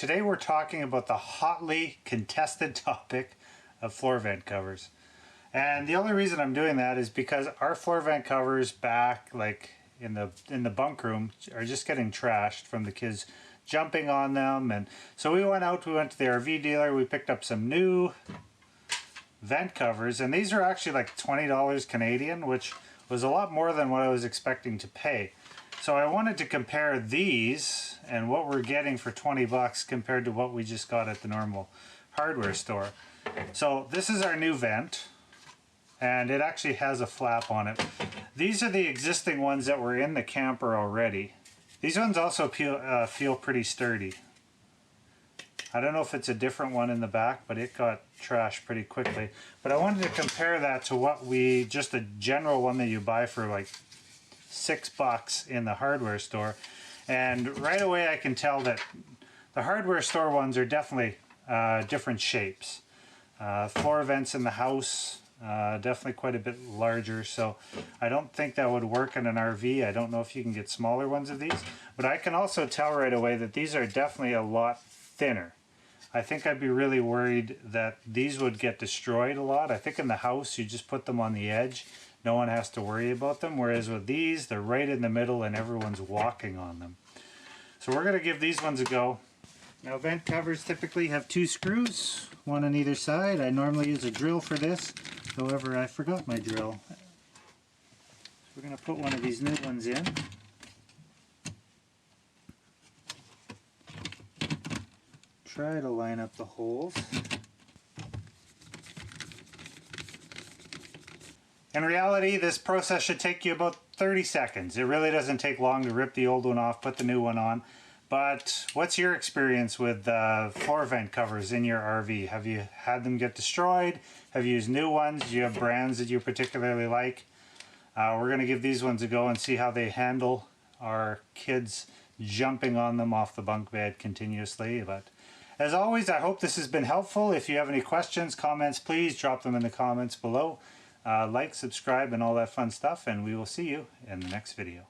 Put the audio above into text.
Today we're talking about the hotly contested topic of floor vent covers. And the only reason I'm doing that is because our floor vent covers back like in the bunk room are just getting trashed from the kids jumping on them. And so we went to the RV dealer, we picked up some new vent covers, and these are actually like $20 Canadian, which was a lot more than what I was expecting to pay. So I wanted to compare these and what we're getting for 20 bucks compared to what we just got at the normal hardware store. So this is our new vent, and it actually has a flap on it. These are the existing ones that were in the camper already. These ones also feel pretty sturdy. I don't know if it's a different one in the back, but it got trashed pretty quickly. But I wanted to compare that to what just a general one that you buy for like $6 in the hardware store. And right away I can tell that the hardware store ones are definitely different shapes. Floor vents in the house, definitely quite a bit larger, so I don't think that would work in an RV. I don't know if you can get smaller ones of these, but I can also tell right away that these are definitely a lot thinner. I think I'd be really worried that these would get destroyed a lot. I think in the house you just put them on the edge. No one has to worry about them, whereas with these, they're right in the middle and everyone's walking on them. So we're going to give these ones a go. Now vent covers typically have 2 screws, one on either side. I normally use a drill for this, however I forgot my drill. So we're going to put one of these new ones in. Try to line up the holes. In reality, this process should take you about 30 seconds. It really doesn't take long to rip the old one off, put the new one on. But what's your experience with floor vent covers in your RV? Have you had them get destroyed? Have you used new ones? Do you have brands that you particularly like? We're going to give these ones a go and see how they handle our kids jumping on them off the bunk bed continuously. But as always, I hope this has been helpful. If you have any questions, comments, please drop them in the comments below. Like, subscribe, and all that fun stuff, and we will see you in the next video.